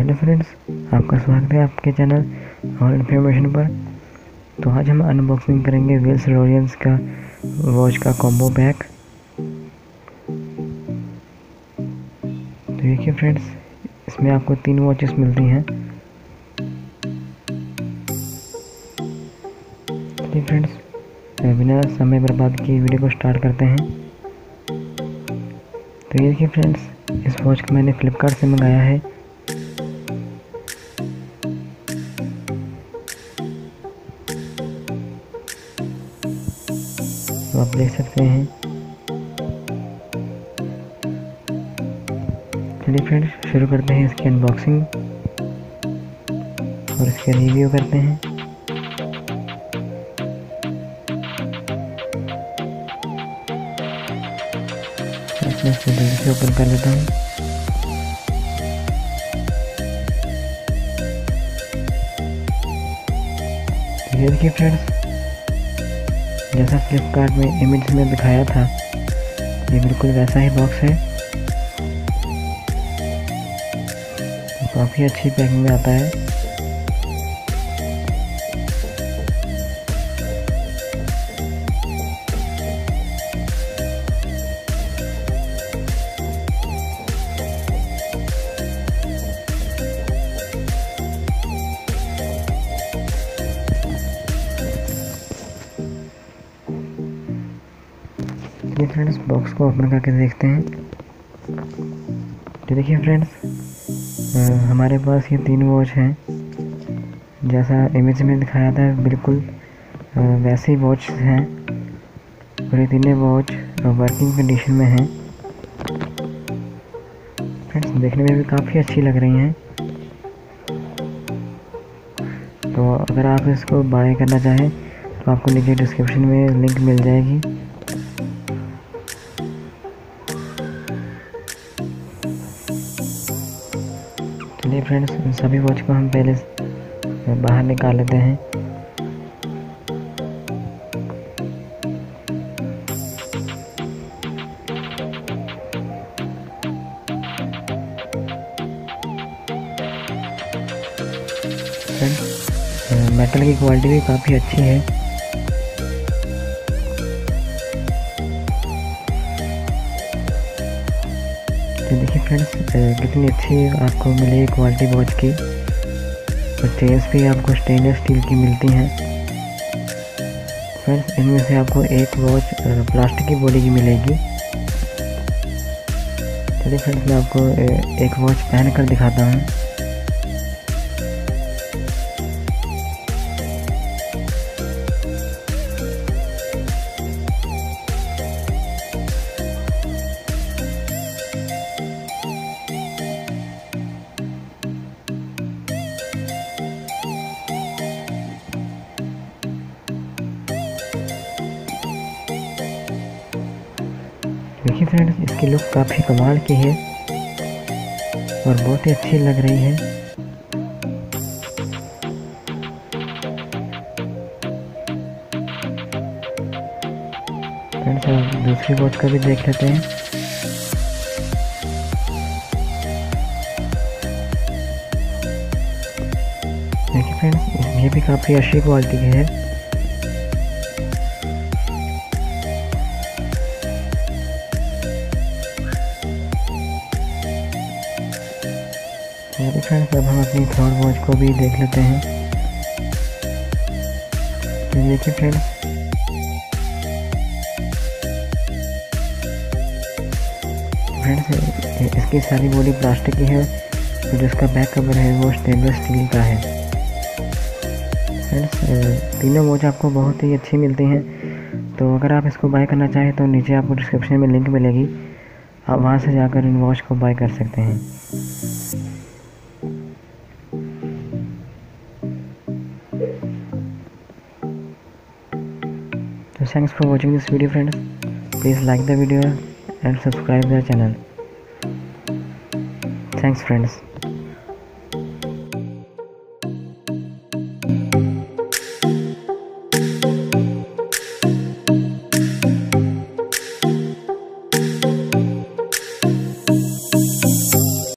Hello friends, आपका स्वागत है आपके चैनल और इन्फॉर्मेशन पर। तो आज हम अनबॉक्सिंग करेंगे विल्स लॉरेंस का वॉच का कॉम्बो पैक। तो देखिए फ्रेंड्स, इसमें आपको 3 वॉचेस मिलती हैं। चलिए फ्रेंड्स, बिना समय बर्बाद किए वीडियो को स्टार्ट करते हैं। तो ये देखिए फ्रेंड्स, इस वॉच को मैंने फ्लिपकार्ट से मंगाया है। तो आप देख सकते हैं। चलिए फ्रेंड्स, शुरू करते हैं इसकी अनबॉक्सिंग और इसके रिव्यू करते हैं। मैं इसको जल्दी से ओपन कर लेता हूँ। ये देखिए फ्रेंड्स, जैसा फ्लिपकार्ट में इमेज में दिखाया था, ये बिल्कुल वैसा ही बॉक्स है। काफ़ी अच्छी पैकिंग में आता है। चलिए फ्रेंड्स, बॉक्स को ओपन करके देखते हैं। तो देखिए फ्रेंड्स, हमारे पास ये 3 वॉच हैं। जैसा इमेज में दिखाया था बिल्कुल वैसे ही वॉच हैं और ये तीनों वॉच वर्किंग कंडीशन में हैं। फ्रेंड्स, देखने में भी काफ़ी अच्छी लग रही हैं। तो अगर आप इसको बाय करना चाहें तो आपको नीचे डिस्क्रिप्शन में लिंक मिल जाएगी। चलिए फ्रेंड्स, इन सभी वॉच को हम पहले बाहर निकाल लेते हैं। फ्रेंड्स, मेटल की क्वालिटी भी काफ़ी अच्छी है। तो देखिए फ्रेंड्स, कितनी अच्छी आपको मिलेगी क्वालिटी वॉच की। और चेन्स भी आपको स्टेनलेस स्टील की मिलती हैं। फ्रेंड्स, इनमें से आपको एक वॉच प्लास्टिक की बॉडी की मिलेगी। चलिए फ्रेंड्स, मैं आपको एक वॉच पहन कर दिखाता हूँ। देखिए फ्रेंड्स, इसकी लुक काफ़ी कमाल की है और बहुत ही अच्छी लग रही है। फ्रेंड्स, अब दूसरी वॉच का भी देख लेते हैं। देखिए फ्रेंड्स, ये भी काफ़ी अच्छी क्वालिटी की है। फ्रेंड्स, अब हम अपनी थर्ड वॉच को भी देख लेते हैं। तो देखिए फ्रेंड्स, इसकी सारी बॉडी प्लास्टिक की है और जिसका बैक कवर है वो स्टेनलेस स्टील का है। फ्रेंड्स, तीनों वॉच आपको बहुत ही अच्छी मिलती हैं। तो अगर आप इसको बाय करना चाहें तो नीचे आपको डिस्क्रिप्शन में लिंक मिलेगी, आप वहां से जाकर इन वॉच को बाय कर सकते हैं। So thanks for watching this video friends. Please like the video and subscribe the channel. Thanks friends.